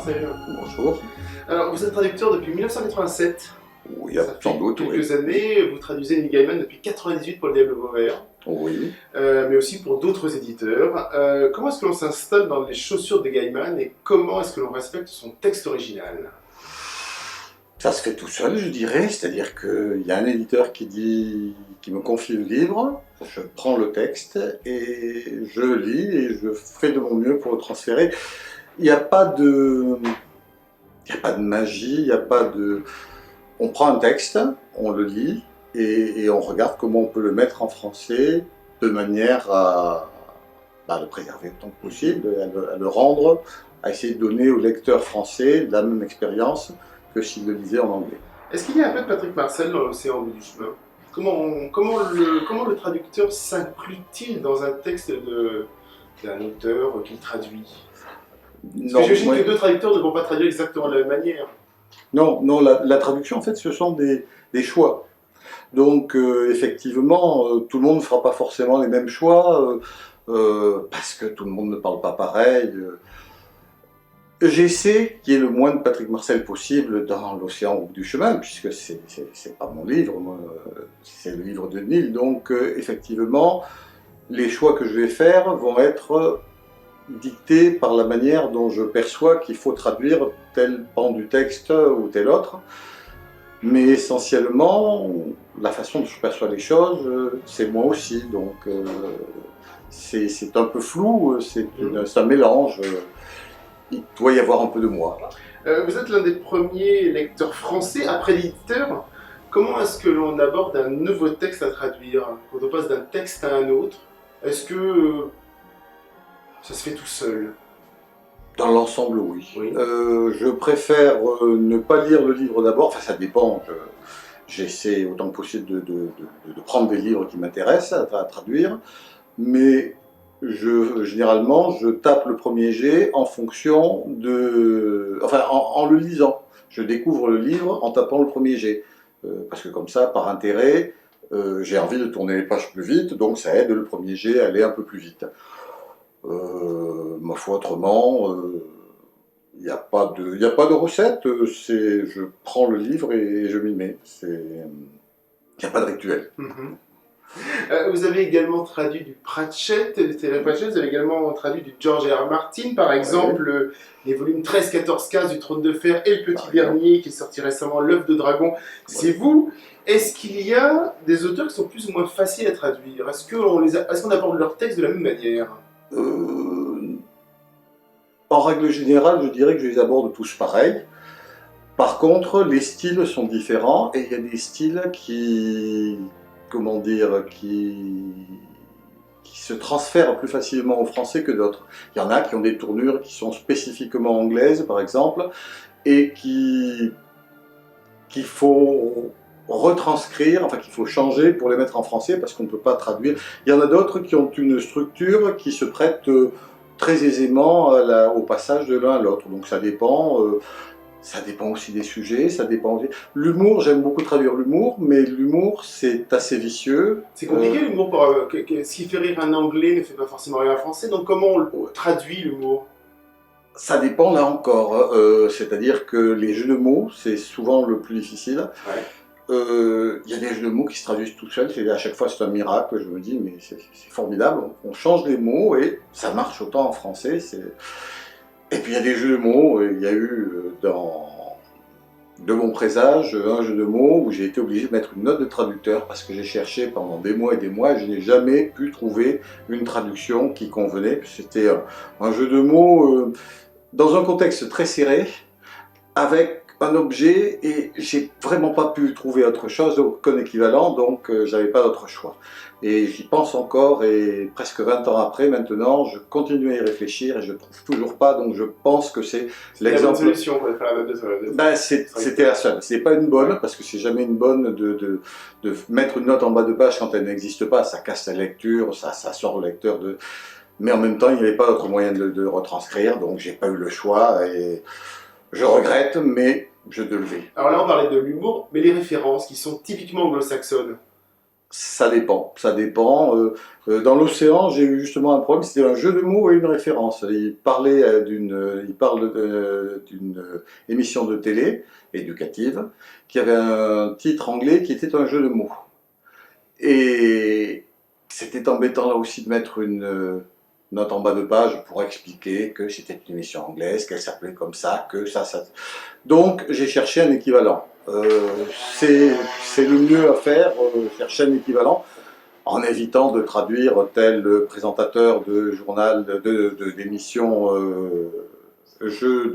Marcel. Bonjour. Alors, vous êtes traducteur depuis 1987. Oui, sans doute, oui. Quelques années, vous traduisez Neil Gaiman depuis 1998 pour Le Diable Vauvert, Oui. mais aussi pour d'autres éditeurs. Comment est-ce que l'on s'installe dans les chaussures de Gaiman et comment est-ce que l'on respecte son texte original? Ça se fait tout seul, je dirais. C'est-à-dire qu'il y a un éditeur qui me confie le livre, je prends le texte et je le lis et je fais de mon mieux pour le transférer. Il n'y a pas de... Il n'y a pas de magie, il n'y a pas de... On prend un texte, on le lit et on regarde comment on peut le mettre en français de manière à le préserver autant que possible, à le rendre, à essayer de donner au lecteur français la même expérience que s'il le lisait en anglais. Est-ce qu'il y a un peu de Patrick Marcel dans l'océan au bout du chemin? Comment le traducteur s'inclut-il dans un texte d'un auteur qu'il traduit? Parce que j'imagine que deux traducteurs ne vont pas traduire exactement de la même manière. Non, la traduction, en fait, ce sont des choix. Donc, effectivement, tout le monde ne fera pas forcément les mêmes choix, parce que tout le monde ne parle pas pareil. J'essaie qu'il y ait le moins de Patrick Marcel possible dans l'océan au bout du chemin, puisque c'est pas mon livre, c'est le livre de Neil. Donc, effectivement, les choix que je vais faire vont être dictés par la manière dont je perçois qu'il faut traduire tel pan du texte ou tel autre. Mais essentiellement, la façon dont je perçois les choses, c'est moi aussi. Donc, c'est un peu flou, c'est un mélange. Il doit y avoir un peu de moi. Vous êtes l'un des premiers lecteurs français après l'éditeur. Comment est-ce que l'on aborde un nouveau texte à traduire? Quand on passe d'un texte à un autre, est-ce que ça se fait tout seul? Dans l'ensemble, oui. Oui. Je préfère ne pas lire le livre d'abord, enfin ça dépend. J'essaie autant que possible de prendre des livres qui m'intéressent à traduire, mais généralement, je tape le premier jet en fonction de... Enfin, en le lisant. Je découvre le livre en tapant le premier jet. Parce que comme ça, par intérêt, j'ai envie de tourner les pages plus vite, donc ça aide le premier jet à aller un peu plus vite. Ma foi, autrement, il n'y a pas de recette. Je prends le livre et je m'y mets. Il n'y a pas de rituel. Vous avez également traduit du Pratchett, vous avez également traduit du George R. R. Martin, par exemple, les volumes 13, 14, 15 du Trône de Fer et le Petit Dernier qui est sorti récemment, L'œuf de dragon. C'est vous. Est-ce qu'il y a des auteurs qui sont plus ou moins faciles à traduire? Est-ce qu'on aborde leur texte de la même manière? En règle générale, je dirais que je les aborde tous pareil. Par contre, les styles sont différents et il y a des styles qui se transfèrent plus facilement au français que d'autres. Il y en a qui ont des tournures qui sont spécifiquement anglaises, par exemple, et qu'il faut retranscrire, enfin qu'il faut changer pour les mettre en français parce qu'on ne peut pas traduire. Il y en a d'autres qui ont une structure qui se prête très aisément au passage de l'un à l'autre. Donc ça dépend aussi des sujets, ça dépend aussi... L'humour, j'aime beaucoup traduire l'humour, mais l'humour c'est assez vicieux. C'est compliqué l'humour, ce qui fait rire un anglais ne fait pas forcément rire un français, donc comment on traduit l'humour? Ça dépend là encore, c'est-à-dire que les jeux de mots, c'est souvent le plus difficile. Il y a des jeux de mots qui se traduisent tout seuls, à chaque fois c'est un miracle, je me dis mais c'est formidable, on change les mots et ça marche autant en français. Et puis il y a des jeux de mots, il y a eu de mon présage un jeu de mots où j'ai été obligé de mettre une note de traducteur parce que j'ai cherché pendant des mois et je n'ai jamais pu trouver une traduction qui convenait. C'était un jeu de mots dans un contexte très serré, avec un objet, et j'ai vraiment pas pu trouver autre chose, aucun équivalent, donc j'avais pas d'autre choix. Et j'y pense encore, et presque 20 ans après, maintenant, je continue à y réfléchir, et je trouve toujours pas, donc je pense que c'est l'exemple... C'était la bonne solution pour faire la note de c'était la seule. C'est pas une bonne, parce que c'est jamais une bonne de mettre une note en bas de page quand elle n'existe pas, ça casse la lecture, ça sort le lecteur de... Mais en même temps, il n'y avait pas d'autre moyen de retranscrire, donc j'ai pas eu le choix, et je regrette, mais je devais. Alors là, on parlait de l'humour, mais les références qui sont typiquement anglo-saxonnes, Ça dépend, ça dépend. Dans l'océan, j'ai eu justement un problème, c'était un jeu de mots et une référence. Il parle d'une émission de télé éducative qui avait un titre anglais qui était un jeu de mots. Et c'était embêtant là aussi de mettre une note en bas de page pour expliquer que c'était une émission anglaise, qu'elle s'appelait comme ça, que ça. Donc j'ai cherché un équivalent. C'est le mieux à faire, chercher un équivalent, en évitant de traduire tel présentateur de journal, d'émission jeu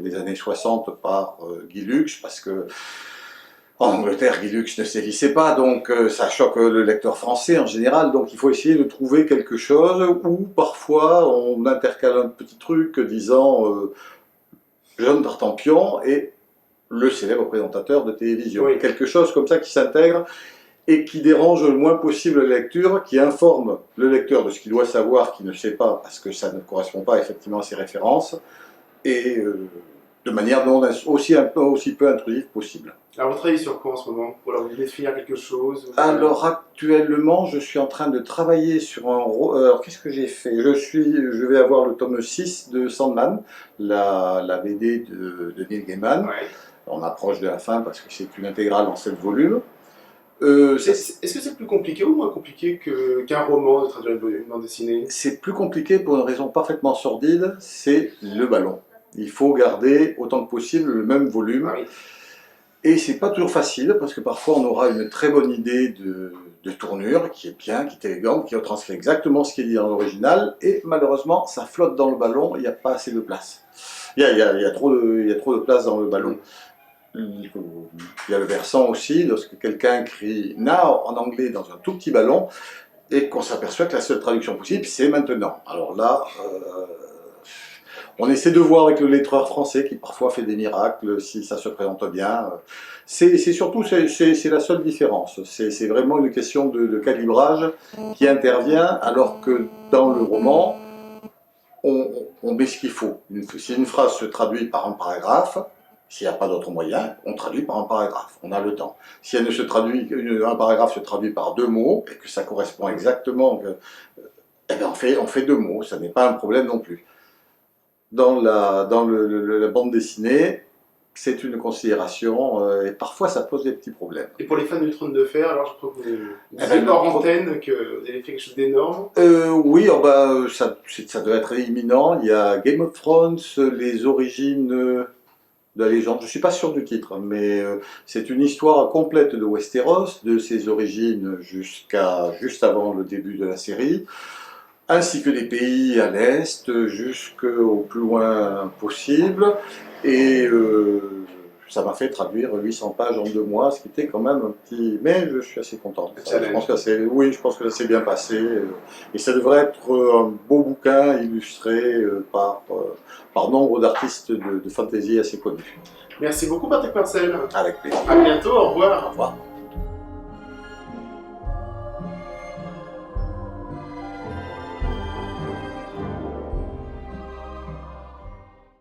des années 60 par Guy Lux, parce que en Angleterre, Guy Lux ne sévissait pas, donc ça choque le lecteur français en général, donc il faut essayer de trouver quelque chose où parfois on intercale un petit truc disant Jean Tartampion et le célèbre présentateur de télévision. Oui. Quelque chose comme ça qui s'intègre et qui dérange le moins possible la lecture, qui informe le lecteur de ce qu'il doit savoir, qu'il ne sait pas, parce que ça ne correspond pas effectivement à ses références, et de manière aussi peu intrusive possible. Alors vous travaillez sur quoi en ce moment? Vous venez de finir quelque chose ou... Alors actuellement, je suis en train de travailler sur un... Alors qu'est-ce que j'ai fait? Je vais avoir le tome 6 de Sandman, la BD de Neil Gaiman. Ouais. On approche de la fin parce que c'est une intégrale en 7 volumes. Est-ce que c'est plus compliqué ou moins compliqué qu'un roman de traduire une bande dessinée? C'est plus compliqué pour une raison parfaitement sordide, c'est le ballon. Il faut garder autant que possible le même volume. Ah oui. Et c'est pas toujours facile, parce que parfois on aura une très bonne idée de tournure, qui est bien, qui est élégante, qui retranscrit exactement ce qui est dit dans l'original, et malheureusement ça flotte dans le ballon, il n'y a pas assez de place. Il y a trop de place dans le ballon. Il y a le versant aussi, lorsque quelqu'un crie « now » en anglais dans un tout petit ballon, et qu'on s'aperçoit que la seule traduction possible, c'est « maintenant ». Alors là, on essaie de voir avec le lettreur français qui parfois fait des miracles si ça se présente bien. C'est surtout c'est la seule différence. C'est vraiment une question de calibrage qui intervient alors que dans le roman, on met ce qu'il faut. Si une phrase se traduit par un paragraphe, s'il n'y a pas d'autre moyen, on traduit par un paragraphe, on a le temps. Si elle ne se traduit, un paragraphe se traduit par 2 mots et que ça correspond exactement, eh bien on fait 2 mots, ça n'est pas un problème non plus. Dans la bande dessinée, c'est une considération et parfois ça pose des petits problèmes. Et pour les fans du Trône de Fer, alors je crois que vous disiez hors antenne que vous avez fait quelque chose d'énorme. Oui, oh bah, ça doit être imminent. Il y a Game of Thrones, les origines de la légende. Je ne suis pas sûr du titre, mais c'est une histoire complète de Westeros, de ses origines jusqu'à juste avant le début de la série, ainsi que des pays à l'est, jusqu'au plus loin possible. Et ça m'a fait traduire 800 pages en 2 mois, ce qui était quand même un petit... Mais je suis assez content. Je pense que ça s'est bien passé. Et ça devrait être un beau bouquin illustré par nombre d'artistes de fantasy assez connus. Merci beaucoup Patrick Marcel. Avec plaisir. À bientôt, au revoir. Au revoir.